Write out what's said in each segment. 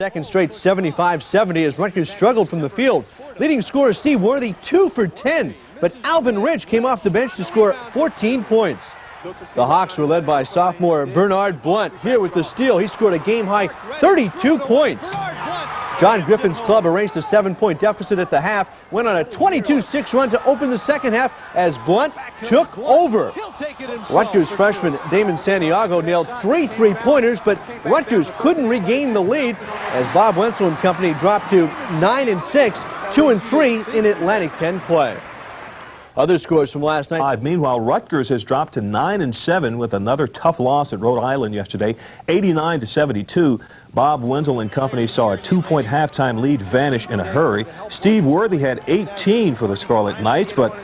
Second straight 75-70 as Rutgers struggled from the field. Leading scorer Steve Worthy 2 for 10, but Alvin Rich came off the bench to score 14 points. The Hawks were led by sophomore Bernard Blunt. Here with the steal, he scored a game-high 32 points. John Griffin's club erased a 7-point deficit at the half, went on a 22-6 run to open the second half as Blunt took over. Rutgers freshman Damon Santiago nailed 3 3-pointers, but Rutgers couldn't regain the lead as Bob Wenzel and company dropped to 9-6, 2-3 in Atlantic 10 play. Other scores from last night. Meanwhile, Rutgers has dropped to 9-7 with another tough loss at Rhode Island yesterday, 89-72. Bob Wenzel and company saw a 2-point halftime lead vanish in a hurry. Steve Worthy had 18 for the Scarlet Knights, but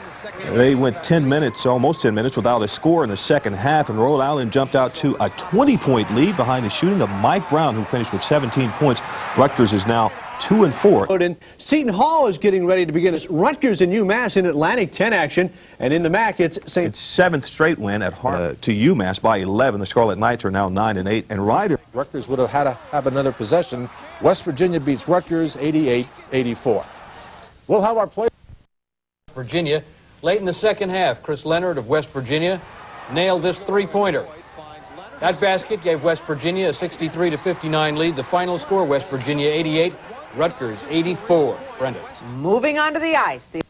they went 10 minutes, almost 10 minutes, without a score in the second half, and Rhode Island jumped out to a 20-point lead behind the shooting of Mike Brown, who finished with 17 points. Rutgers is now 2-4. And Seton Hall is getting ready to begin its Rutgers and UMass in Atlantic 10 action, and in the MAC it's its 7th straight win at to UMass by 11. The Scarlet Knights are now 9-8, and Rutgers would have had to have another possession. West Virginia beats Rutgers 88-84. We'll have our play. Virginia late in the second half. Chris Leonard of West Virginia nailed this 3-pointer. That basket gave West Virginia a 63-59 lead. The final score: West Virginia 88, Rutgers 84. Brenda. Moving on to the ice. The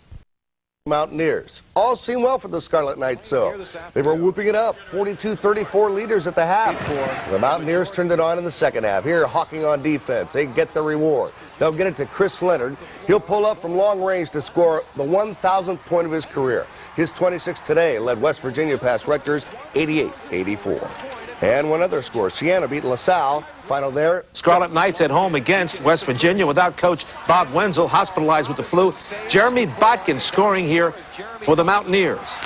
Mountaineers. All seemed well for the Scarlet Knights, so they were whooping it up. 42-34 leaders at the half. The Mountaineers turned it on in the second half. Here, Hawking on defense. They get the reward. They'll get it to Chris Leonard. He'll pull up from long range to score the 1,000th point of his career. His 26 today led West Virginia past Rutgers 88-84. And one other score. Siena beat LaSalle. Final there. Scarlet Knights at home against West Virginia without coach Bob Wenzel, hospitalized with the flu. Jeremy Botkin scoring here for the Mountaineers.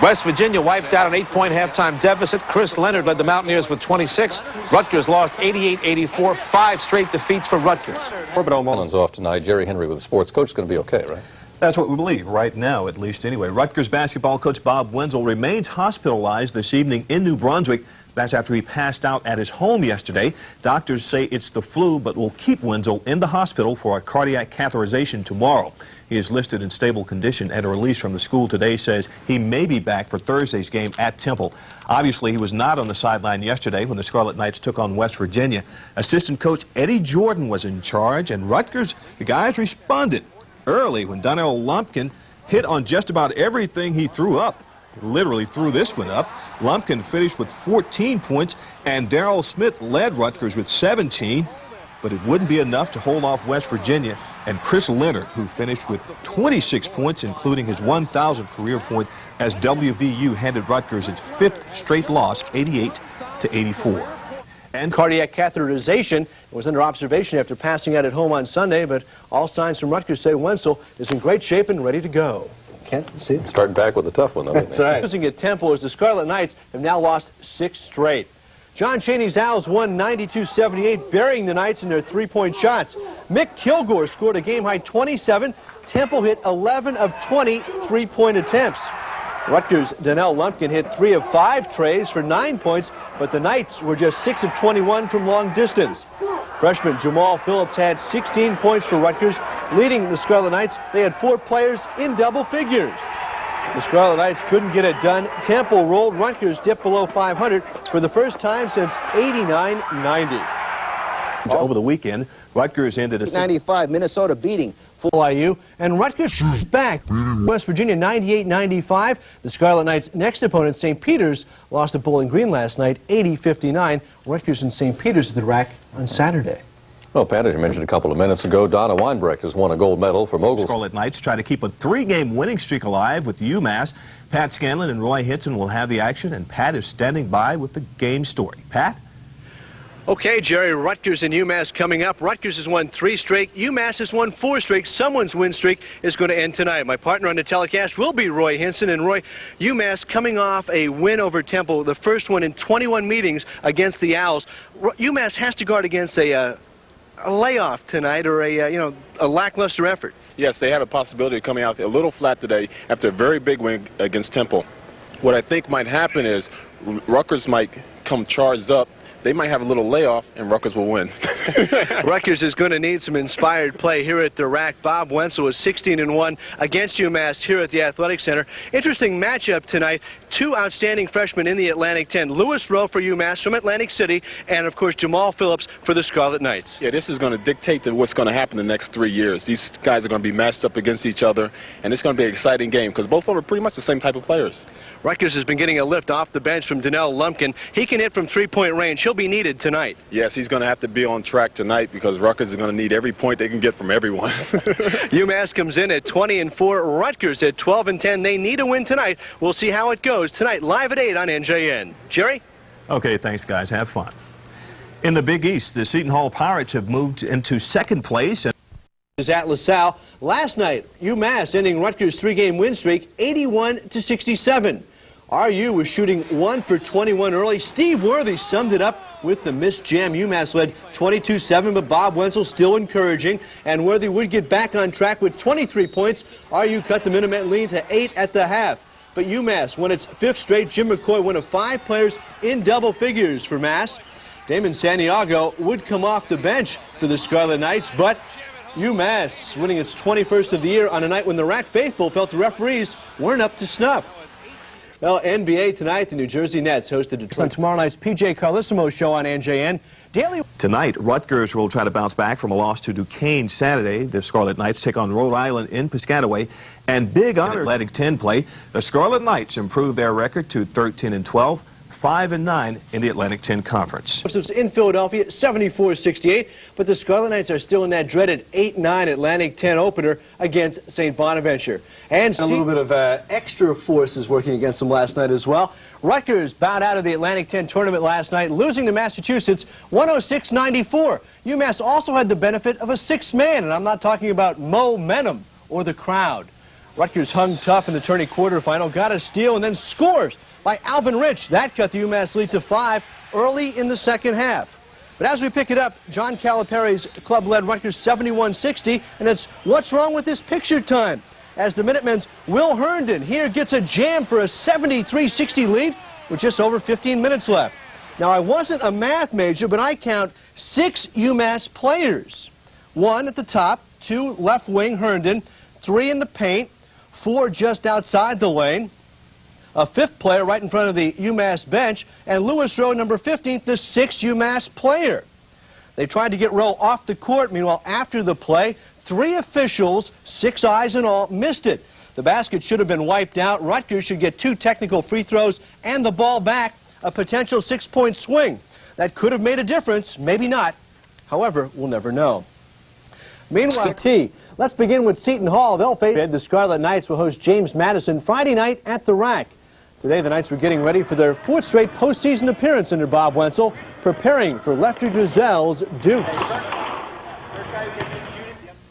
West Virginia wiped out an 8-point halftime deficit. Chris Leonard led the Mountaineers with 26. Rutgers lost 88-84. 5 straight defeats for Rutgers. Orbital Mullins off tonight. Jerry Henry with the sports coach is going to be okay, right? That's what we believe right now, at least anyway. Rutgers basketball coach Bob Wenzel remains hospitalized this evening in New Brunswick. That's after he passed out at his home yesterday. Doctors say it's the flu, but will keep Wenzel in the hospital for a cardiac catheterization tomorrow. He is listed in stable condition, and a release from the school today says he may be back for Thursday's game at Temple. Obviously, he was not on the sideline yesterday when the Scarlet Knights took on West Virginia. Assistant coach Eddie Jordan was in charge, and Rutgers, the guys responded early when Donnell Lumpkin hit on just about everything he threw up. Literally threw this one up. Lumpkin finished with 14 points, and Darrell Smith led Rutgers with 17, but it wouldn't be enough to hold off West Virginia and Chris Leonard, who finished with 26 points, including his 1,000th career point, as WVU handed Rutgers its 5th straight loss, 88-84. And cardiac catheterization was under observation after passing out at home on Sunday, but all signs from Rutgers say Wenzel is in great shape and ready to go. Kent, see? Starting back with a tough one, though. That's right. Losing at Temple as the Scarlet Knights have now lost 6 straight. John Chaney's Owls won 92-78, burying the Knights in their 3-point shots. Mick Kilgore scored a game-high 27. Temple hit 11 of 20 3-point attempts. Rutgers' Donnell Lumpkin hit 3 of 5 trays for 9 points, but the Knights were just 6 of 21 from long distance. Freshman Jamal Phillips had 16 points for Rutgers, leading the Scarlet Knights. They had 4 players in double figures. The Scarlet Knights couldn't get it done. Temple rolled. Rutgers dipped below 500 for the first time since 89-90. Over the weekend, Rutgers ended a 95 Minnesota beating Full IU, and Rutgers is back. West Virginia 98-95. The Scarlet Knights' next opponent, St. Peter's, lost to Bowling Green last night, 80-59. Rutgers and St. Peter's at the rack on Saturday. Well, Pat, as you mentioned a couple of minutes ago, Donna Weinbrecht has won a gold medal for moguls. Scarlet Knights try to keep a 3-game winning streak alive with UMass. Pat Scanlon and Roy Hinson will have the action, and Pat is standing by with the game story. Pat? Okay, Jerry, Rutgers and UMass coming up. Rutgers has won 3 straight. UMass has won 4 straight. Someone's win streak is going to end tonight. My partner on the telecast will be Roy Hinson. And Roy, UMass coming off a win over Temple, the first one in 21 meetings against the Owls. UMass has to guard against a layoff tonight, or a lackluster effort. Yes, they have a possibility of coming out a little flat today after a very big win against Temple. What I think might happen is Rutgers might come charged up. they might have a little layoff, and Rutgers will win. Rutgers is going to need some inspired play here at the rack. Bob Wenzel was 16-1 against UMass here at the Athletic Center. Interesting matchup tonight. Two outstanding freshmen in the Atlantic 10. Lewis Rowe for UMass from Atlantic City, and of course Jamal Phillips for the Scarlet Knights. Yeah, this is going to dictate to what's going to happen the next 3 years. These guys are going to be matched up against each other, and it's going to be an exciting game because both of them are pretty much the same type of players. Rutgers has been getting a lift off the bench from Donnell Lumpkin. He can hit from three-point range. He'll be needed tonight. Yes, he's going to have to be on track tonight because Rutgers is going to need every point they can get from everyone. UMass comes in at 20-4. Rutgers at 12-10. They need a win tonight. We'll see how it goes tonight, live at 8 on NJN. Jerry? Okay, thanks, guys. Have fun. In the Big East, the Seton Hall Pirates have moved into second place. Is at LaSalle. Last night, UMass ending Rutgers' three-game win streak, 81-67. RU was shooting 1 for 21 early. Steve Worthy summed it up with the missed jam. UMass led 22-7, but Bob Wenzel still encouraging, and Worthy would get back on track with 23 points. RU cut the Minutemen lead to 8 at the half. But UMass won its 5th straight. Jim McCoy, one of 5 players in double figures for Mass. Damon Santiago would come off the bench for the Scarlet Knights, but UMass winning its 21st of the year on a night when the RAC faithful felt the referees weren't up to snuff. Well, NBA tonight, the New Jersey Nets hosted Detroit. On tomorrow night's PJ Carlissimo show on NJN. Daily. Tonight, Rutgers will try to bounce back from a loss to Duquesne Saturday. The Scarlet Knights take on Rhode Island in Piscataway. And big on Atlantic 10 play, the Scarlet Knights improve their record to 13-12. 5-9 in the Atlantic 10 Conference. In Philadelphia, 74-68, but the Scarlet Knights are still in that dreaded 8-9 Atlantic 10 opener against St. Bonaventure. And a little bit of extra forces working against them last night as well. Rutgers bowed out of the Atlantic 10 tournament last night, losing to Massachusetts 106-94. UMass also had the benefit of a 6th man, and I'm not talking about momentum or the crowd. Rutgers hung tough in the tourney quarterfinal, got a steal, and then scores by Alvin Rich. That cut the UMass lead to 5 early in the second half. But as we pick it up, John Calipari's club led Rutgers 71-60, and it's what's wrong with this picture time? As the Minutemen's Will Herndon here gets a jam for a 73-60 lead with just over 15 minutes left. Now, I wasn't a math major, but I count 6 UMass players. 1 at the top, 2 left wing Herndon, 3 in the paint, 4 just outside the lane, a 5th player right in front of the UMass bench, and Lewis Rowe, number 15, the 6th UMass player. They tried to get Rowe off the court. Meanwhile, after the play, 3 officials, 6 eyes in all, missed it. The basket should have been wiped out. Rutgers should get 2 technical free throws and the ball back, a potential 6-point swing. That could have made a difference, maybe not. However, we'll never know. Meanwhile, let's begin with Seton Hall. They'll face the Scarlet Knights will host James Madison Friday night at the RAC. Today, the Knights were getting ready for their 4th straight postseason appearance under Bob Wenzel, preparing for Lefty Drizel's Dukes.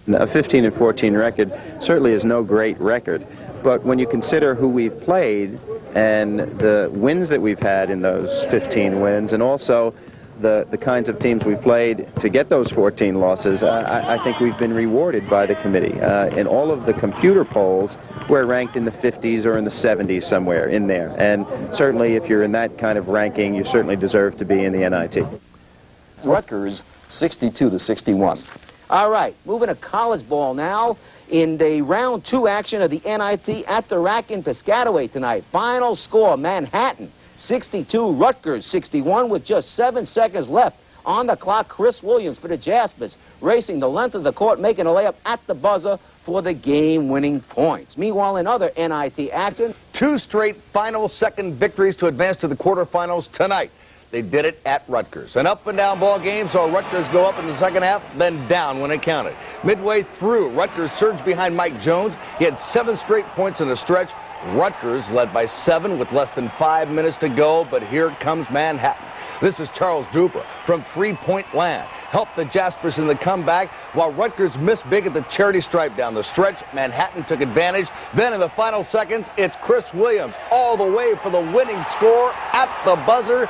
A 15-14 record certainly is no great record, but when you consider who we've played and the wins that we've had in those 15 wins, and also the kinds of teams we've played to get those 14 losses, I think we've been rewarded by the committee. In all of the computer polls, we're ranked in the 50s or in the 70s somewhere in there. And certainly if you're in that kind of ranking, you certainly deserve to be in the N.I.T. Rutgers 62-61. All right, moving to college ball now. In the round 2 action of the N.I.T. at the RAC in Piscataway tonight. Final score, Manhattan 62, Rutgers 61 with just 7 seconds left on the clock. Chris Williams for the Jaspers racing the length of the court, making a layup at the buzzer for the game-winning points. Meanwhile, in other NIT action, 2 straight final second victories to advance to the quarterfinals tonight. They did it at Rutgers. An up-and-down ball game saw Rutgers go up in the second half, then down when it counted. Midway through, Rutgers surged behind Mike Jones. He had 7 straight points in the stretch. Rutgers led by 7 with less than 5 minutes to go, but here comes Manhattan. This is Charles Duper from three-point land. Helped the Jaspers in the comeback, while Rutgers missed big at the charity stripe down the stretch. Manhattan took advantage. Then in the final seconds, it's Chris Williams all the way for the winning score at the buzzer.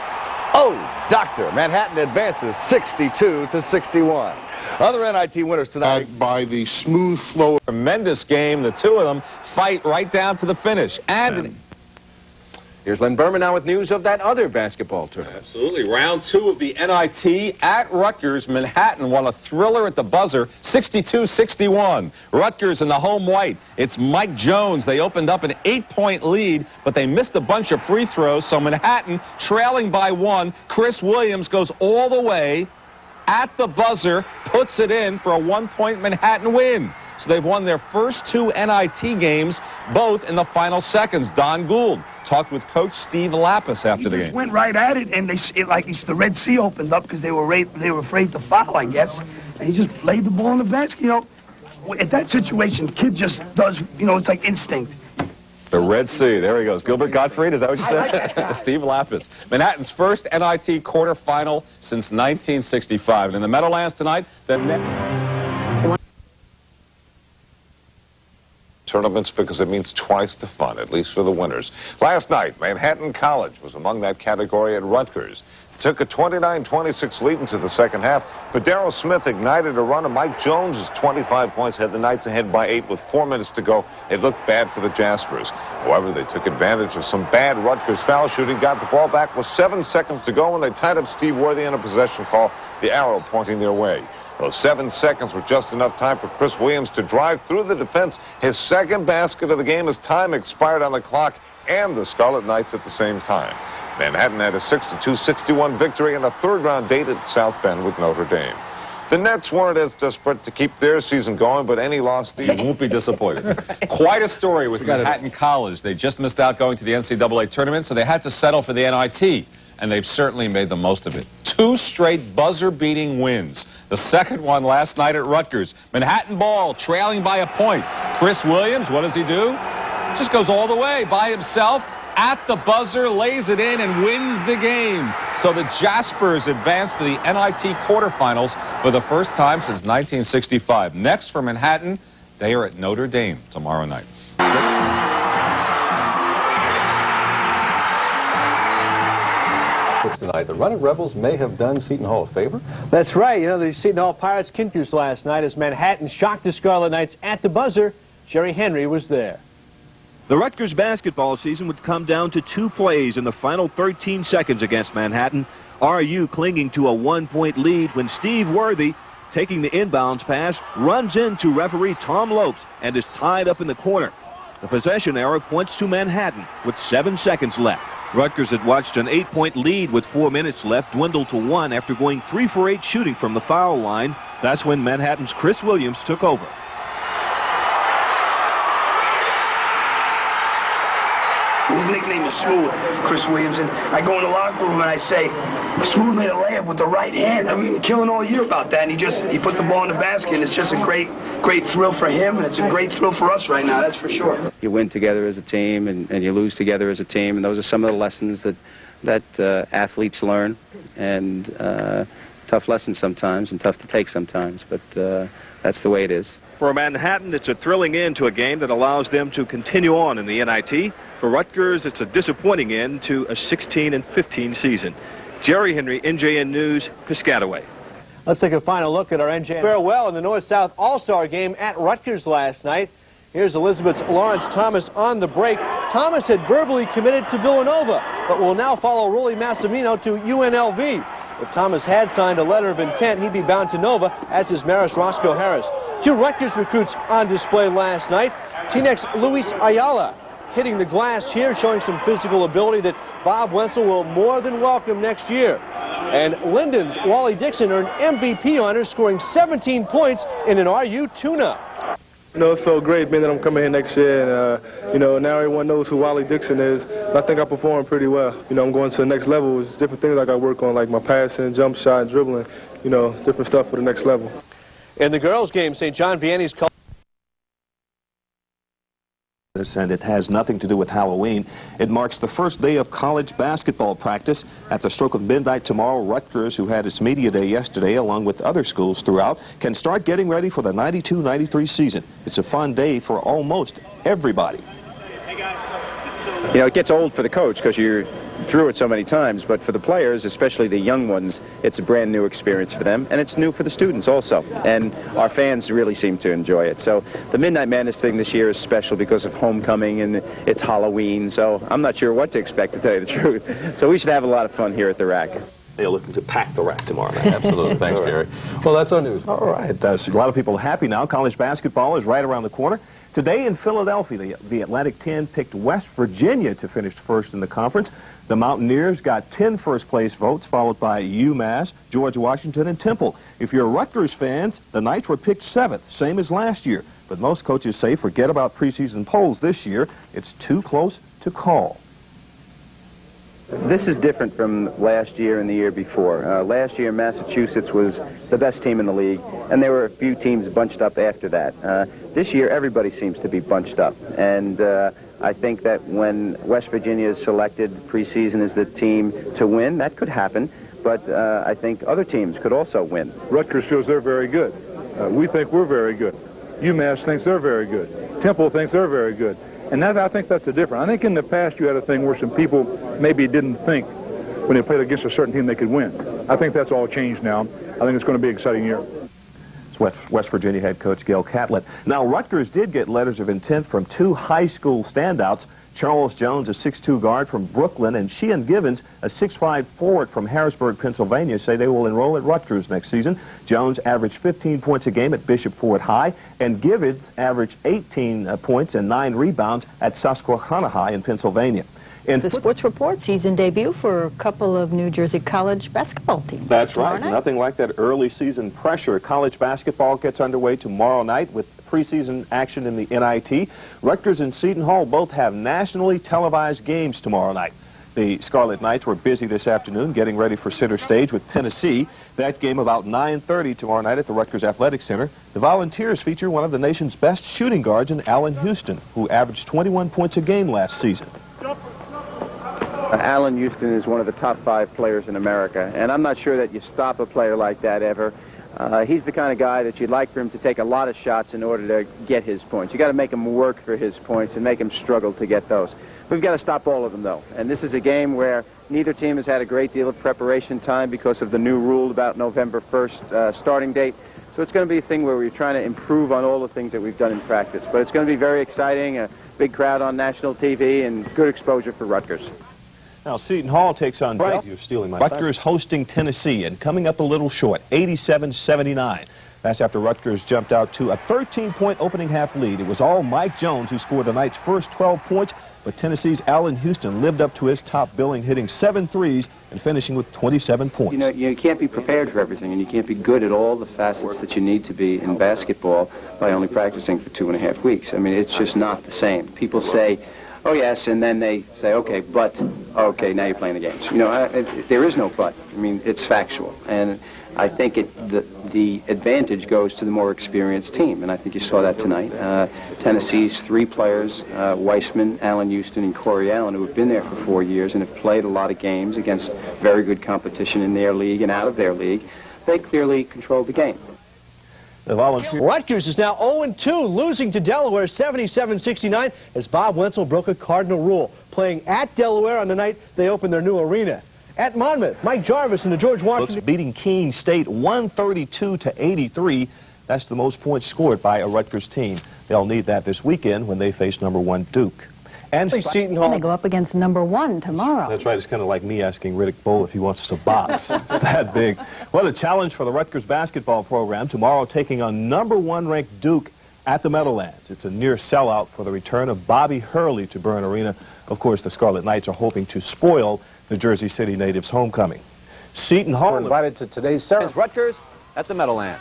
Oh, doctor, Manhattan advances 62-61. Other NIT winners tonight. By the smooth flow. Tremendous game. The two of them fight right down to the finish. And Here's Len Berman now with news of that other basketball tournament. Absolutely. Round 2 of the NIT at Rutgers. Manhattan won a thriller at the buzzer, 62-61. Rutgers in the home white. It's Mike Jones. They opened up an 8-point lead, but they missed a bunch of free throws, so Manhattan trailing by 1. Chris Williams goes all the way at the buzzer, puts it in for a 1-point Manhattan win. So they've won their first 2 NIT games, both in the final seconds. Don Gould talked with Coach Steve Lapis after the game. Went right at it, and the Red Sea opened up because they were afraid to foul, I guess. And he just laid the ball in the basket. You know, at that situation, kid just does. You know, it's like instinct. The Red Sea. There he goes. Gilbert Gottfried, is that what you said? Steve Lapis. Manhattan's first NIT quarterfinal since 1965. And in the Meadowlands tonight, tournaments because it means twice the fun, at least for the winners. Last night, Manhattan College was among that category at Rutgers. It took a 29-26 lead into the second half, but Darryl Smith ignited a run, and Mike Jones' 25 points had the Knights ahead by 8 with 4 minutes to go. It looked bad for the Jaspers. However, they took advantage of some bad Rutgers foul shooting, got the ball back with 7 seconds to go when they tied up Steve Worthy in a possession call, the arrow pointing their way. Those 7 seconds were just enough time for Chris Williams to drive through the defense, his second basket of the game as time expired on the clock, and the Scarlet Knights at the same time. Manhattan had a 62-61 victory in a third-round date at South Bend with Notre Dame. The Nets weren't as desperate to keep their season going, but any loss, Steve, won't be disappointed. Quite a story with Manhattan College. They just missed out going to the NCAA tournament, so they had to settle for the NIT. And they've certainly made the most of it. 2 straight buzzer-beating wins. The second one last night at Rutgers. Manhattan ball trailing by a point. Chris Williams, what does he do? Just goes all the way by himself at the buzzer, lays it in, and wins the game. So the Jaspers advance to the NIT quarterfinals for the first time since 1965. Next for Manhattan, they are at Notre Dame tomorrow night. Tonight, the running Rebels may have done Seton Hall a favor. That's right. You know, the Seton Hall Pirates kinkers last night as Manhattan shocked the Scarlet Knights at the buzzer. Jerry Henry was there. The Rutgers basketball season would come down to 2 plays in the final 13 seconds against Manhattan. RU clinging to a 1-point lead when Steve Worthy, taking the inbounds pass, runs into referee Tom Lopes and is tied up in the corner. The possession arrow points to Manhattan with 7 seconds left. Rutgers had watched an 8-point lead with 4 minutes left dwindle to 1 after going 3 for 8 shooting from the foul line. That's when Manhattan's Chris Williams took over. His nickname is Smooth, Chris Williams, and I go in the locker room and I say, Smooth made a layup with the right hand. I've been killing all year about that, and he put the ball in the basket, and it's just a great thrill for him, and it's a great thrill for us right now, that's for sure. You win together as a team, and you lose together as a team, and those are some of the lessons that athletes learn, and tough lessons sometimes, and tough to take sometimes, but that's the way it is. For Manhattan, it's a thrilling end to a game that allows them to continue on in the NIT. For Rutgers, it's a disappointing end to a 16-15 season. Jerry Henry, NJN News, Piscataway. Let's take a final look at our NJN farewell in the North-South All-Star game at Rutgers last night. Here's Elizabeth's Lawrence Thomas on the break. Thomas had verbally committed to Villanova, but will now follow Rolly Massimino to UNLV. If Thomas had signed a letter of intent, he'd be bound to Nova, as is Maris Roscoe Harris. 2 Rutgers recruits on display last night. T-Neck's Luis Ayala hitting the glass here, showing some physical ability that Bob Wenzel will more than welcome next year. And Linden's Wally Dixon earned MVP honors, scoring 17 points in an RU tune-up. You know, it felt great being that I'm coming here next year, and, you know, now everyone knows who Wally Dixon is. And I think I performed pretty well. You know, I'm going to the next level. It's different things I got to work on, like my passing, jump shot, dribbling, you know, different stuff for the next level. In the girls' game, St. John Vianney's called. And it has nothing to do with Halloween. It marks the first day of college basketball practice. At the stroke of midnight tomorrow, Rutgers, who had its media day yesterday along with other schools throughout, can start getting ready for the 92-93 season. It's a fun day for almost everybody. You know, it gets old for the coach because you're through it so many times, but for the players, especially the young ones, it's a brand new experience for them, and it's new for the students also. And our fans really seem to enjoy it. So the Midnight Madness thing this year is special because of homecoming and it's Halloween, so I'm not sure what to expect, to tell you the truth. So we should have a lot of fun here at the Rack. They're looking to pack the Rack tomorrow night. Absolutely. Thanks, Jerry. Well, that's our news. All right. A lot of people happy now. College basketball is right around the corner. Today in Philadelphia, the Atlantic 10 picked West Virginia to finish first in the conference. The Mountaineers got 10 first-place votes, followed by UMass, George Washington, and Temple. If you're Rutgers fans, the Knights were picked 7th, same as last year. But most coaches say forget about preseason polls this year. It's too close to call. This is different from last year and the year before. Last year, Massachusetts was the best team in the league, and there were a few teams bunched up after that. This year, everybody seems to be bunched up, and I think that when West Virginia is selected preseason as the team to win, that could happen, but I think other teams could also win. Rutgers feels they're very good. We think we're very good. UMass thinks they're very good. Temple thinks they're very good. And I think that's the difference. I think in the past you had a thing where some people maybe didn't think when they played against a certain team they could win. I think that's all changed now. I think it's going to be an exciting year. It's West Virginia head coach Gil Catlett. Now, Rutgers did get letters of intent from 2 high school standouts. Charles Jones, a 6'2" guard from Brooklyn, and Sheehan Givens, a 6'5" forward from Harrisburg, Pennsylvania, say they will enroll at Rutgers next season. Jones averaged 15 points a game at Bishop Ford High, and Givens averaged 18 points and 9 rebounds at Susquehanna High in Pennsylvania. In the Sports Report season debut for a couple of New Jersey college basketball teams. That's right. Nothing like that early season pressure. College basketball gets underway tomorrow night with preseason action in the N.I.T. Rutgers and Seton Hall both have nationally televised games tomorrow night. The Scarlet Knights were busy this afternoon getting ready for center stage with Tennessee. That game about 9:30 tomorrow night at the Rutgers Athletic Center. The Volunteers feature one of the nation's best shooting guards in Allen Houston, who averaged 21 points a game last season. Allen Houston is one of the top 5 players in America, and I'm not sure that you stop a player like that ever. He's the kind of guy that you'd like for him to take a lot of shots in order to get his points. You got to make him work for his points and make him struggle to get those. We've got to stop all of them, though. And this is a game where neither team has had a great deal of preparation time because of the new rule about November 1st starting date. So it's going to be a thing where we're trying to improve on all the things that we've done in practice. But it's going to be very exciting, a big crowd on national TV, and good exposure for Rutgers. Now, Seton Hall takes on You're stealing my Rutgers hosting Tennessee and coming up a little short, 87-79. That's after Rutgers jumped out to a 13-point opening half lead. It was all Mike Jones who scored the Knights' first 12 points, but Tennessee's Allen Houston lived up to his top billing, hitting 7 threes and finishing with 27 points. You know, you can't be prepared for everything, and you can't be good at all the facets that you need to be in basketball by only practicing for 2.5 weeks. I mean, it's just not the same. People say, oh, yes, and then they say, okay, but, okay, now you're playing the games. You know, there is no but. I mean, it's factual. And I think the advantage goes to the more experienced team, and I think you saw that tonight. Tennessee's 3 players, Weissman, Allen Houston, and Corey Allen, who have been there for 4 years and have played a lot of games against very good competition in their league and out of their league, they clearly controlled the game. Rutgers is now 0-2, losing to Delaware 77-69 as Bob Wenzel broke a cardinal rule, playing at Delaware on the night they opened their new arena. At Monmouth, Mike Jarvis and the George Washington beating Keene State 132-83. That's the most points scored by a Rutgers team. They'll need that this weekend when they face #1 Duke. And Seton Hall. They go up against #1 tomorrow. That's right. It's kind of like me asking Riddick Bowe if he wants to box. It's that big. What a challenge for the Rutgers basketball program. Tomorrow taking on #1 ranked Duke at the Meadowlands. It's a near sellout for the return of Bobby Hurley to Byrne Arena. Of course, the Scarlet Knights are hoping to spoil the Jersey City natives' homecoming. Seton Hall We're invited to today's ceremony. Rutgers at the Meadowlands.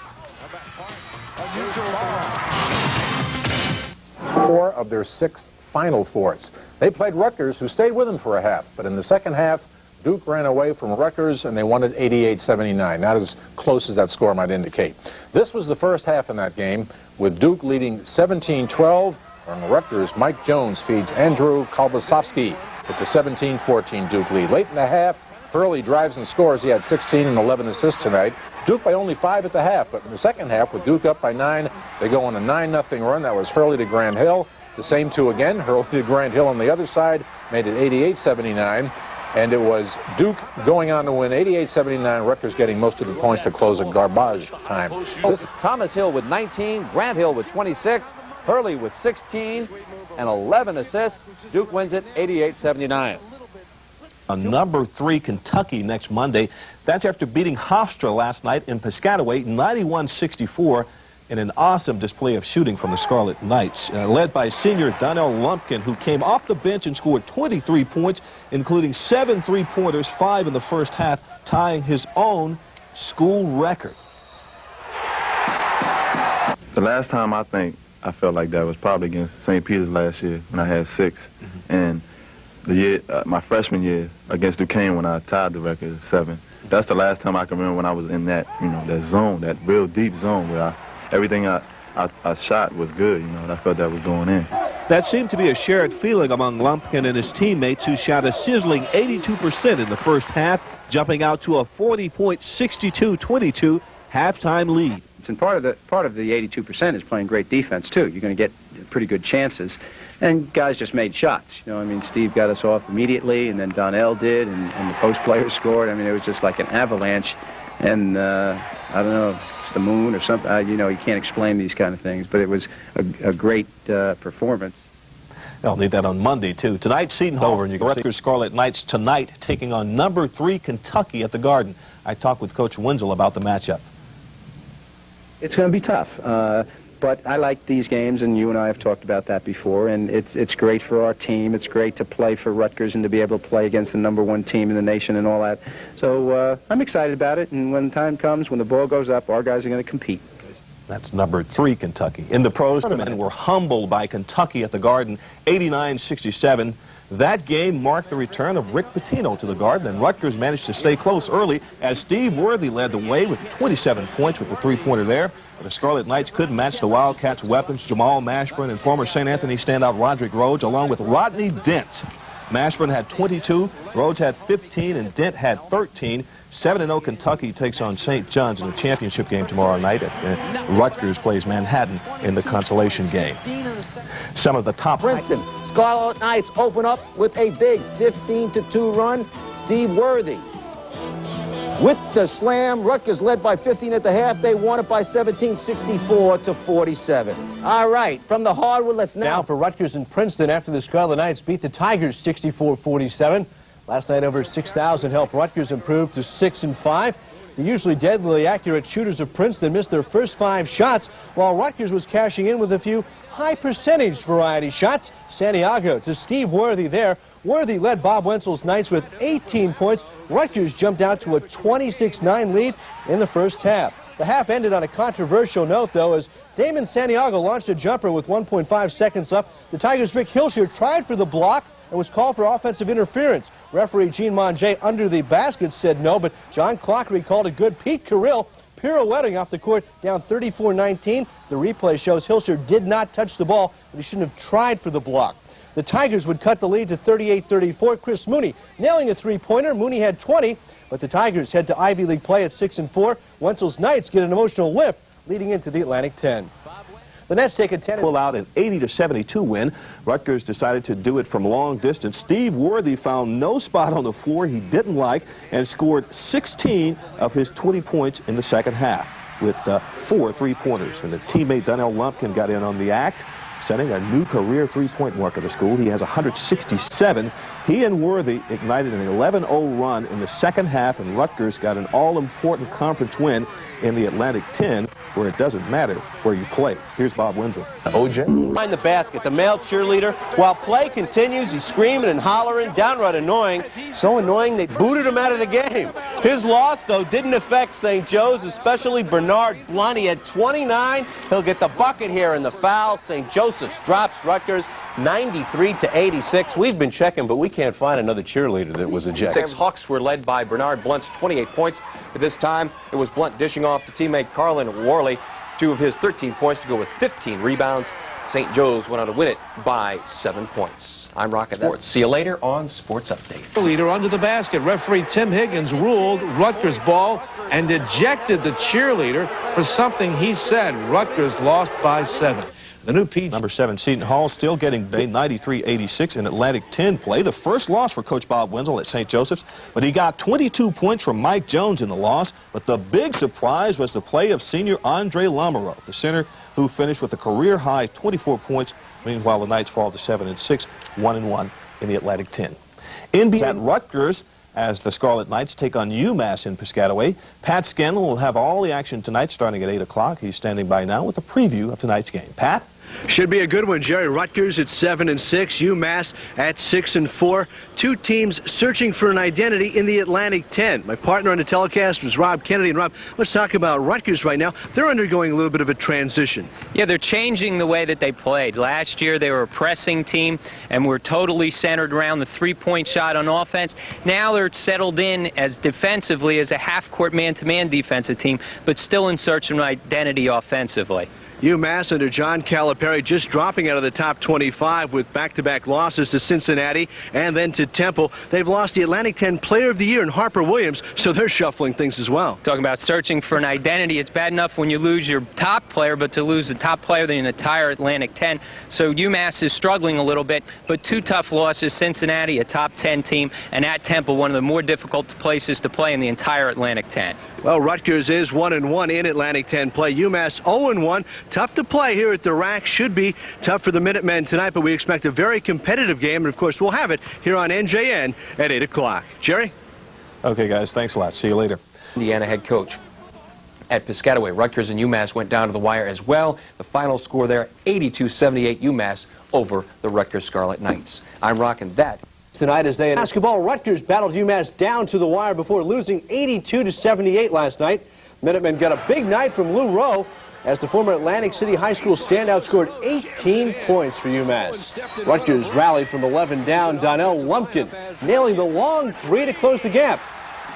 4 of their 6 Final Fours. They played Rutgers, who stayed with them for a half, but in the second half, Duke ran away from Rutgers, and they won it 88-79, not as close as that score might indicate. This was the first half in that game, with Duke leading 17-12, and Rutgers' Mike Jones feeds Andrew Kolbasovsky. It's a 17-14 Duke lead. Late in the half, Hurley drives and scores. He had 16 and 11 assists tonight. Duke by only 5 at the half, but in the second half, with Duke up by 9, they go on a 9-0 run. That was Hurley to Grant Hill. The same two again, hurled to Grant Hill on the other side, made it 88-79. And it was Duke going on to win 88-79, Rutgers getting most of the points to close a garbage time. Thomas Hill with 19, Grant Hill with 26, Hurley with 16 and 11 assists. Duke wins it 88-79. A number 3 Kentucky next Monday. That's after beating Hofstra last night in Piscataway 91-64 in an awesome display of shooting from the Scarlet Knights, led by senior Donnell Lumpkin, who came off the bench and scored 23 points, including 7 three-pointers, 5 in the first half, tying his own school record. The last time I think I felt like that was probably against St. Peter's last year when I had 6. And the year, my freshman year against Duquesne when I tied the record at 7. That's the last time I can remember when I was in that, that zone, that real deep zone where everything I shot was good, and I felt that was going in. That seemed to be a shared feeling among Lumpkin and his teammates, who shot a sizzling 82% in the first half, jumping out to a 40-point 62-22 halftime lead. And part of the 82% is playing great defense too. You're going to get pretty good chances, and guys just made shots. Steve got us off immediately, and then Donnell did, and the post players scored. It was just like an avalanche, and I don't know. The moon or something, you can't explain these kind of things, but it was a great performance. I'll need that on Monday, too. Tonight, Seton Hall, and you can Rutgers Scarlet Knights tonight taking on number 3 Kentucky at the Garden. I talked with Coach Wenzel about the matchup. It's going to be tough, but I like these games, and you and I have talked about that before, and it's great for our team. It's great to play for Rutgers and to be able to play against the #1 team in the nation and all that. So I'm excited about it, and when the time comes, when the ball goes up, our guys are going to compete. That's number 3 Kentucky. In the pros tournament, were humbled by Kentucky at the Garden, 89-67. That game marked the return of Rick Pitino to the Garden, and Rutgers managed to stay close early as Steve Worthy led the way with 27 points with the three-pointer there. The Scarlet Knights couldn't match the Wildcats' weapons. Jamal Mashburn and former St. Anthony standout Roderick Rhodes, along with Rodney Dent. Mashburn had 22, Rhodes had 15, and Dent had 13. 7-0 Kentucky takes on St. John's in the championship game tomorrow night. Rutgers plays Manhattan in the consolation game. Some of the top... Princeton, Scarlet Knights open up with a big 15-2 run. Steve Worthy with the slam. Rutgers led by 15 at the half. They won it by 17, 64-47. All right, from the hardwood, let's now for Rutgers and Princeton after the Scarlet Knights beat the Tigers 64-47. Last night, over 6,000 helped Rutgers improve to 6-5. The usually deadly accurate shooters of Princeton missed their first 5 shots, while Rutgers was cashing in with a few high-percentage variety shots. Santiago to Steve Worthy there. Worthy led Bob Wenzel's Knights with 18 points. Rutgers jumped out to a 26-9 lead in the first half. The half ended on a controversial note, though, as Damon Santiago launched a jumper with 1.5 seconds left. The Tigers' Rick Hilscher tried for the block and was called for offensive interference. Referee Gene Monge under the basket said no, but John Clockery called it good. Pete Carrill pirouetting off the court down 34-19. The replay shows Hilscher did not touch the ball, but he shouldn't have tried for the block. The Tigers would cut the lead to 38-34. Chris Mooney nailing a three-pointer. Mooney had 20, but the Tigers head to Ivy League play at 6-4. Wenzel's Knights get an emotional lift leading into the Atlantic 10. The Nets take a 10 pull out an 80-72 win. Rutgers decided to do it from long distance. Steve Worthy found no spot on the floor he didn't like and scored 16 of his 20 points in the second half with 4 three-pointers. And the teammate Donnell Lumpkin got in on the act, setting a new career three-point mark at the school. He has 167. He and Worthy ignited an 11-0 run in the second half, and Rutgers got an all-important conference win in the Atlantic 10, where it doesn't matter where you play. Here's Bob Wenzel. OJ. Behind the basket, the male cheerleader. While play continues, he's screaming and hollering, downright annoying. So annoying they booted him out of the game. His loss, though, didn't affect St. Joe's, especially Bernard Blunt. He had 29. He'll get the bucket here in the foul. St. Joseph's drops Rutgers 93-86. We've been checking, but we can't find another cheerleader that was ejected. 6 Hawks were led by Bernard Blunt's 28 points. At this time, it was Blunt dishing off to teammate Carlin Worley. 2 of his 13 points to go with 15 rebounds. St. Joe's went on to win it by 7 points. I'm Rocket Sports. See you later on Sports Update. Leader under the basket. Referee Tim Higgins ruled Rutgers ball and ejected the cheerleader for something he said. Rutgers lost by 7. The new PG. Number 7, Seton Hall, still getting day 93-86 in Atlantic 10 play. The first loss for Coach Bob Wenzel at St. Joseph's, but he got 22 points from Mike Jones in the loss. But the big surprise was the play of senior Andre Lamoureux, the center who finished with a career-high 24 points. Meanwhile, the Knights fall to 7-6, 1-1 in the Atlantic 10. NBA at Rutgers, as the Scarlet Knights take on UMass in Piscataway. Pat Scanlon will have all the action tonight starting at 8 o'clock. He's standing by now with a preview of tonight's game. Pat? Should be a good one, Jerry. Rutgers at 7-6, UMass at 6-4. Two teams searching for an identity in the Atlantic 10. My partner on the telecast was Rob Kennedy. And Rob, let's talk about Rutgers right now. They're undergoing a little bit of a transition. Yeah, they're changing the way that they played. Last year they were a pressing team and were totally centered around the three-point shot on offense. Now they're settled in as defensively as a half-court man-to-man defensive team, but still in search of an identity offensively. UMass under John Calipari just dropping out of the top 25 with back-to-back losses to Cincinnati and then to Temple. They've lost the Atlantic 10 Player of the Year in Harper Williams, so they're shuffling things as well. Talking about searching for an identity, it's bad enough when you lose your top player, but to lose the top player in the entire Atlantic 10. So UMass is struggling a little bit, but two tough losses, Cincinnati, a top 10 team, and at Temple, one of the more difficult places to play in the entire Atlantic 10. Well, Rutgers is 1-1 in Atlantic 10 play. UMass 0-1. Tough to play here at the RAC. Should be tough for the Minutemen tonight, but we expect a very competitive game. And, of course, we'll have it here on NJN at 8 o'clock. Jerry? Okay, guys. Thanks a lot. See you later. Indiana head coach at Piscataway. Rutgers and UMass went down to the wire as well. The final score there, 82-78 UMass over the Rutgers Scarlet Knights. I'm rocking that. Tonight as they in basketball, Rutgers battled UMass down to the wire before losing 82-78 last night. Minutemen got a big night from Lou Rowe as the former Atlantic City High School standout scored 18 points for UMass. Rutgers rallied from 11 down. Donnell Lumpkin nailing the long three to close the gap.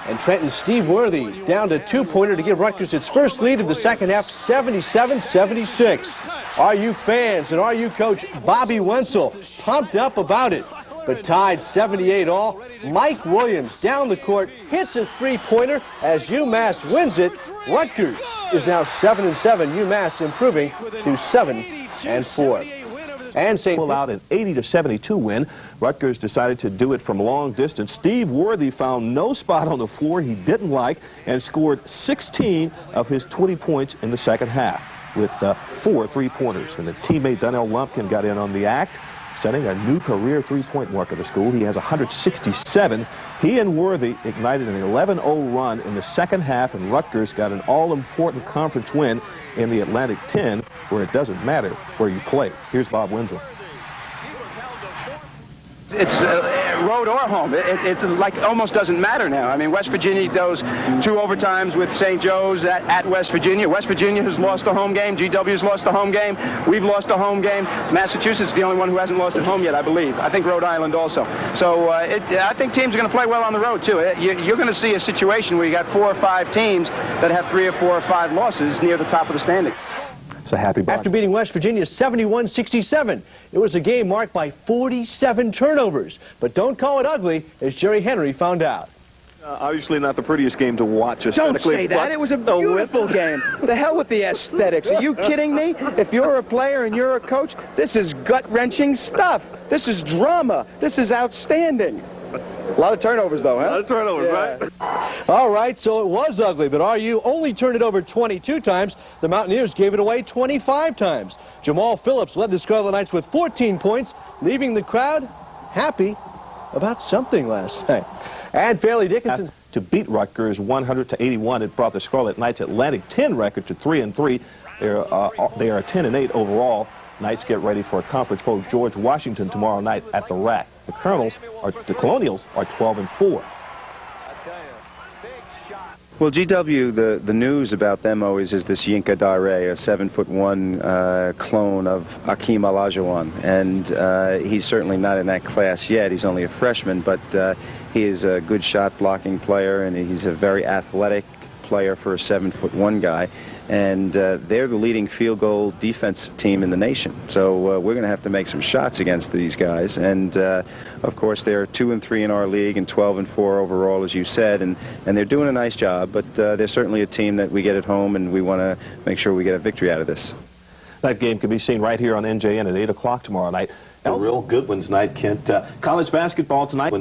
And Trenton's Steve Worthy down to two-pointer to give Rutgers its first lead of the second half, 77-76. RU fans and RU coach Bobby Wenzel pumped up about it. But tied 78 all. Mike Williams down the court hits a three-pointer as UMass wins it. Rutgers is now 7-7. UMass improving to 7-4. And St. Pull out an 80-72 win. Rutgers decided to do it from long distance. Steve Worthy found no spot on the floor he didn't like and scored 16 of his 20 points in the second half with 4 three-pointers. And the teammate Donnell Lumpkin got in on the act, setting a new career three-point mark at the school. He has 167. He and Worthy ignited an 11-0 run in the second half, and Rutgers got an all-important conference win in the Atlantic 10, where it doesn't matter where you play. Here's Bob Wenzel. It's road or home. It's like almost doesn't matter now. I mean, West Virginia does 2 overtimes with St. Joe's at West Virginia. West Virginia has lost a home game. GW has lost a home game. We've lost a home game. Massachusetts is the only one who hasn't lost at home yet, I believe. I think Rhode Island also. So I think teams are going to play well on the road, too. You're going to see a situation where you got 4 or 5 teams that have 3 or 4 or 5 losses near the top of the standings. So happy Bob. After beating West Virginia 71-67, it was a game marked by 47 turnovers. But don't call it ugly, as Jerry Henry found out. Obviously not the prettiest game to watch. Don't say that. It was a beautiful game. The hell with the aesthetics. Are you kidding me? If you're a player and you're a coach, this is gut-wrenching stuff. This is drama. This is outstanding. A lot of turnovers, though, huh? A lot of turnovers, right? All right, so it was ugly, but RU only turned it over 22 times. The Mountaineers gave it away 25 times. Jamal Phillips led the Scarlet Knights with 14 points, leaving the crowd happy about something last night. And Fairleigh Dickinson to beat Rutgers 100-81. It brought the Scarlet Knights Atlantic 10 record to 3-3. They are 10-8 overall. Knights get ready for a conference foe George Washington tomorrow night at the RAC. The Colonials are 12-4. Well, GW, the news about them always is this Yinka Dare, a 7'1" clone of Akeem Olajuwon, and he's certainly not in that class yet. He's only a freshman, but he is a good shot blocking player, and he's a very athletic player for a 7'1" guy. And they're the leading field goal defensive team in the nation. So we're going to have to make some shots against these guys. And of course, they're 2-3 in our league and 12-4 overall, as you said. And they're doing a nice job. But they're certainly a team that we get at home, and we want to make sure we get a victory out of this. That game can be seen right here on NJN at 8 o'clock tomorrow night. A real good ones tonight, Kent. College basketball tonight.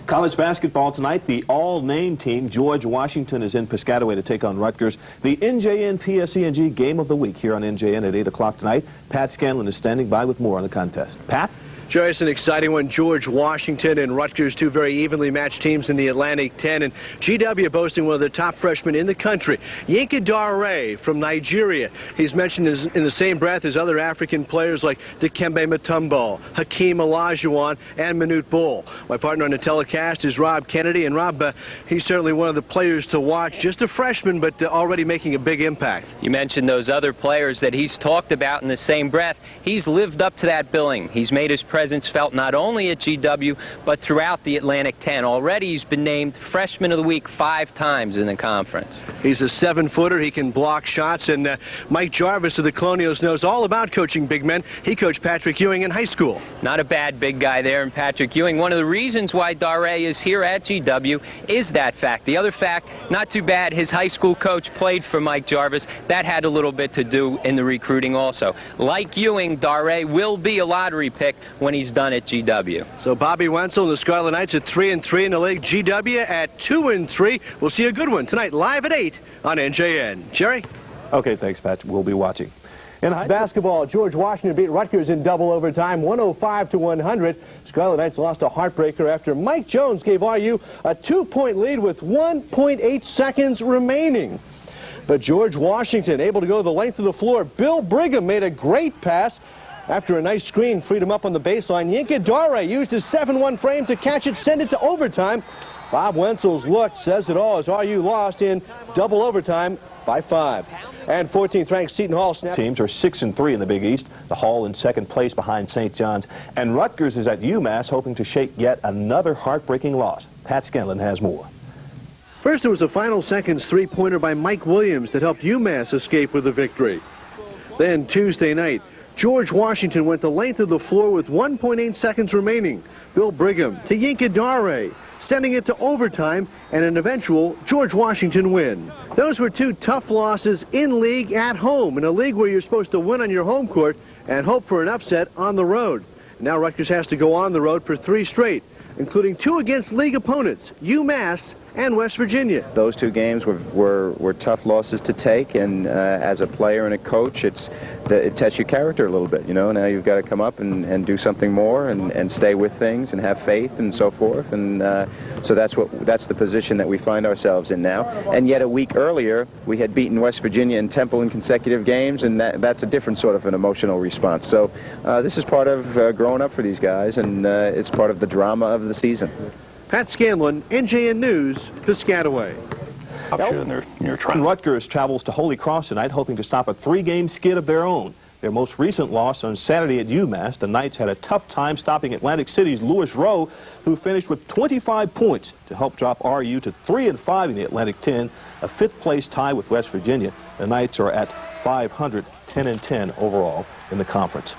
College basketball tonight. The all-name team, George Washington, is in Piscataway to take on Rutgers. The NJN PSE&G game of the week here on NJN at 8 o'clock tonight. Pat Scanlon is standing by with more on the contest. Pat? Jerry, it's an exciting one. George Washington and Rutgers, two very evenly matched teams in the Atlantic 10. And GW boasting one of the top freshmen in the country, Yinka Dare from Nigeria. He's mentioned in the same breath as other African players like Dikembe Mutombo, Hakeem Olajuwon, and Manute Bol. My partner on the telecast is Rob Kennedy. And Rob, he's certainly one of the players to watch. Just a freshman, but already making a big impact. You mentioned those other players that he's talked about in the same breath. He's lived up to that billing. He's made his presence felt not only at GW, but throughout the Atlantic 10. Already he's been named Freshman of the Week 5 times in the conference. He's a 7-footer. He can block shots. And Mike Jarvis of the Colonials knows all about coaching big men. He coached Patrick Ewing in high school. Not a bad big guy there in Patrick Ewing. One of the reasons why Dare is here at GW is that fact. The other fact, not too bad, his high school coach played for Mike Jarvis. That had a little bit to do in the recruiting also. Like Ewing, Dare will be a lottery pick when he's done at GW. So Bobby Wenzel and the Scarlet Knights at 3-3 in the league. GW at 2-3. We'll see a good one tonight live at 8 on NJN. Jerry? Okay, thanks, Pat. We'll be watching. In basketball, George Washington beat Rutgers in double overtime, 105-100. Scarlet Knights lost a heartbreaker after Mike Jones gave RU a 2-point lead with 1.8 seconds remaining. But George Washington able to go the length of the floor. Bill Brigham made a great pass. After a nice screen freed him up on the baseline, Yinka Dare used his 7-1 frame to catch it, send it to overtime. Bob Wenzel's look says it all as RU lost in double overtime by 5. And 14th-ranked Seton Hall snapped. Teams are 6-3 in the Big East. The Hall in second place behind St. John's. And Rutgers is at UMass hoping to shake yet another heartbreaking loss. Pat Scanlon has more. First, it was a final seconds three-pointer by Mike Williams that helped UMass escape with a victory. Then Tuesday night, George Washington went the length of the floor with 1.8 seconds remaining. Bill Brigham to Yinka Dare, sending it to overtime and an eventual George Washington win. Those were two tough losses in league at home, in a league where you're supposed to win on your home court and hope for an upset on the road. Now Rutgers has to go on the road for 3 straight, including 2 against league opponents, UMass and West Virginia. Those 2 games were tough losses to take, and as a player and a coach, it tests your character a little bit. You know, now you've got to come up and do something more and stay with things and have faith and so forth. And so that's the position that we find ourselves in now. And yet a week earlier, we had beaten West Virginia and Temple in consecutive games, and that's a different sort of an emotional response. So this is part of growing up for these guys, and it's part of the drama of the season. Pat Scanlon, NJN News, Piscataway. And Rutgers travels to Holy Cross tonight, hoping to stop a 3-game skid of their own. Their most recent loss on Saturday at UMass, the Knights had a tough time stopping Atlantic City's Lewis Rowe, who finished with 25 points to help drop RU to 3-5 in the Atlantic 10, a 5th-place tie with West Virginia. The Knights are at 500, 10-10 overall in the conference.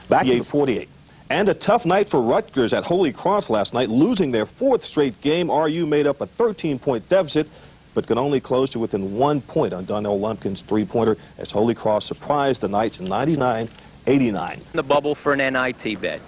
Back at 48. And a tough night for Rutgers at Holy Cross last night, losing their 4th straight game. RU made up a 13-point deficit, but could only close to within 1 point on Donnell Lumpkin's 3-pointer as Holy Cross surprised the Knights 99-89. The bubble for an NIT bid.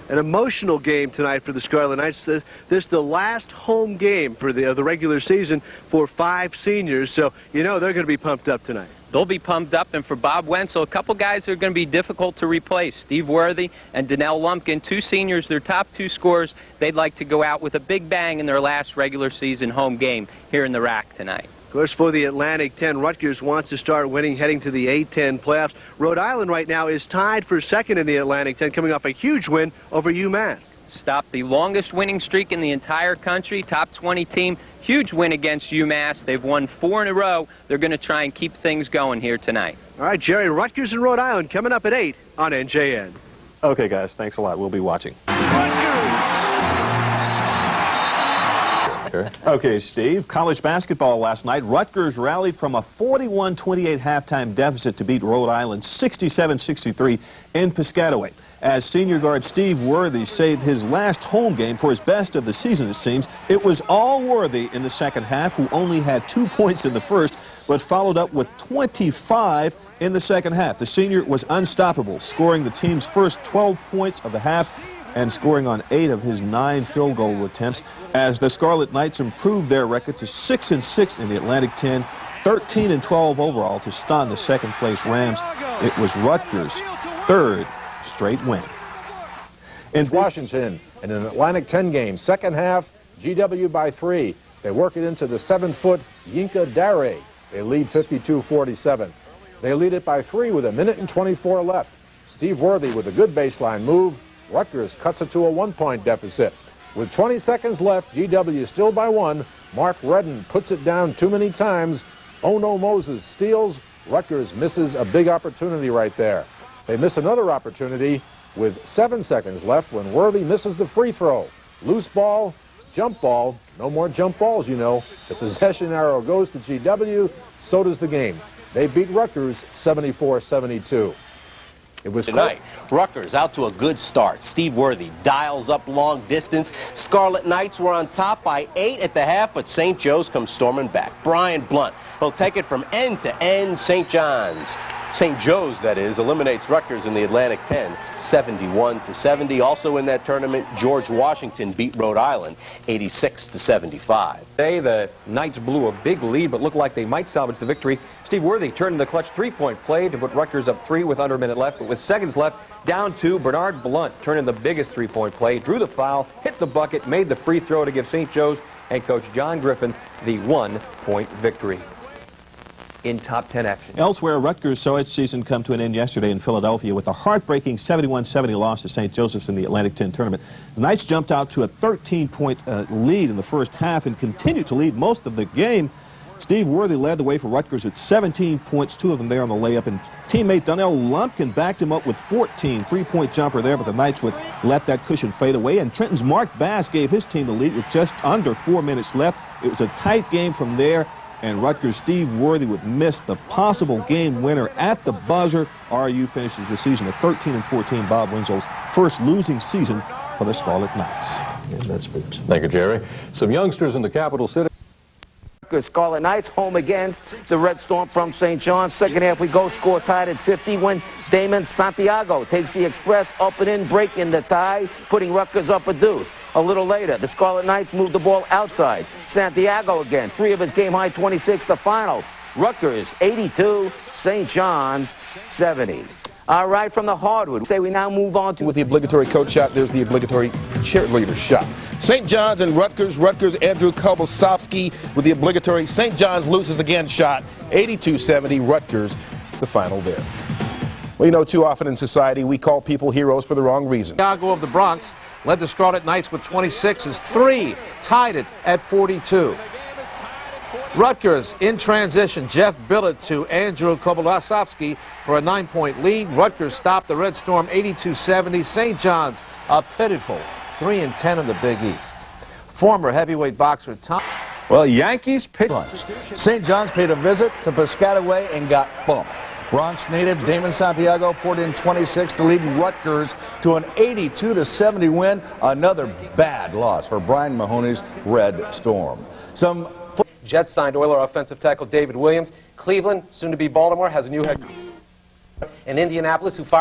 An emotional game tonight for the Scarlet Knights. This is the last home game for the regular season for 5 seniors, so you know they're going to be pumped up tonight. They'll be pumped up, and for Bob Wenzel, a couple guys that are going to be difficult to replace. Steve Worthy and Donnell Lumpkin, 2 seniors, their top 2 scorers. They'd like to go out with a big bang in their last regular season home game here in the RAC tonight. Of course, for the Atlantic 10, Rutgers wants to start winning heading to the A-10 playoffs. Rhode Island right now is tied for 2nd in the Atlantic 10, coming off a huge win over UMass. Stopped the longest winning streak in the entire country, top 20 team. Huge win against UMass. They've won 4 in a row. They're going to try and keep things going here tonight. All right, Jerry, Rutgers and Rhode Island coming up at 8 on NJN. Okay, guys, thanks a lot. We'll be watching. Okay, Steve, college basketball last night. Rutgers rallied from a 41-28 halftime deficit to beat Rhode Island 67-63 in Piscataway. as senior guard Steve Worthy saved his last home game for his best of the season, it seems. It was all Worthy in the second half, who only had 2 points in the first, but followed up with 25 in the second half. The senior was unstoppable, scoring the team's first 12 points of the half and scoring on 8 of his 9 field goal attempts as the Scarlet Knights improved their record to 6-6 in the Atlantic 10, 13-12 overall to stun the second-place Rams. It was Rutgers' third straight win. In Washington, in an Atlantic 10 game, second half, GW by 3. They work it into the 7-foot Yinka Dare. They lead 52-47. They lead it by 3 with 1:24 left. Steve Worthy with a good baseline move. Rutgers cuts it to a 1-point deficit. With 20 seconds left, GW still by 1. Mark Redden puts it down too many times. Ono Moses steals. Rutgers misses a big opportunity right there. They miss another opportunity with 7 seconds left when Worthy misses the free throw. Loose ball, jump ball. No more jump balls, you know. The possession arrow goes to GW. So does the game. They beat Rutgers 74-72. It was tonight. Rutgers out to a good start. Steve Worthy dials up long distance. Scarlet Knights were on top by 8 at the half, but St. Joe's comes storming back. Brian Blunt will take it from end to end. St. Joe's, that is, eliminates Rutgers in the Atlantic 10, 71-70. Also in that tournament, George Washington beat Rhode Island, 86-75. Today, the Knights blew a big lead, but looked like they might salvage the victory. Steve Worthy turned in the clutch 3-point play to put Rutgers up 3 with under a minute left, but with seconds left, down 2. Bernard Blunt turned in the biggest 3-point play, drew the foul, hit the bucket, made the free throw to give St. Joe's and Coach John Griffin the 1-point victory. In top 10 action. Elsewhere, Rutgers saw its season come to an end yesterday in Philadelphia with a heartbreaking 71-70 loss to St. Joseph's in the Atlantic 10 tournament. The Knights jumped out to a 13-point lead in the first half and continued to lead most of the game. Steve Worthy led the way for Rutgers with 17 points, 2 of them there on the layup, and teammate Donnell Lumpkin backed him up with 14, 3-point jumper there, but the Knights would let that cushion fade away, and Trenton's Mark Bass gave his team the lead with just under 4 minutes left. It was a tight game from there, and Rutgers' Steve Worthy would miss the possible game winner at the buzzer. RU finishes the season at 13-14, Bob Wenzel's first losing season for the Scarlet Knights. And that's boots. Thank you, Jerry. Some youngsters in the capital city. Scarlet Knights home against the Red Storm from St. John's. Second half we go, score tied at 50 when Damon Santiago takes the Express up and in, breaking the tie, putting Rutgers up a deuce. A little later, the Scarlet Knights move the ball outside. Santiago again, 3 of his game-high 26, the final. Rutgers 82, St. John's 70. All right, from the hardwood, say we now move on to... With the obligatory coach shot, there's the obligatory cheerleader shot. St. John's and Rutgers, Andrew Kobosovsky with the obligatory. St. John's loses again shot, 82-70, Rutgers, the final there. Well, you know, too often in society, we call people heroes for the wrong reason. Santiago of the Bronx led the Scarlet Knights with 26 as 3 tied it at 42. Rutgers in transition, Jeff Billett to Andrew Kobosovsky for a 9-point lead. Rutgers stopped the Red Storm 82-70. St. John's a pitiful 3-10 in the Big East. Former heavyweight boxer Tom. Well, Yankees pitch. St. John's paid a visit to Piscataway and got bumped. Bronx native Damon Santiago poured in 26 to lead Rutgers to an 82-70 win. Another bad loss for Brian Mahoney's Red Storm. Jets signed Oiler offensive tackle David Williams. Cleveland, soon to be Baltimore, has a new head coach. In Indianapolis, who fired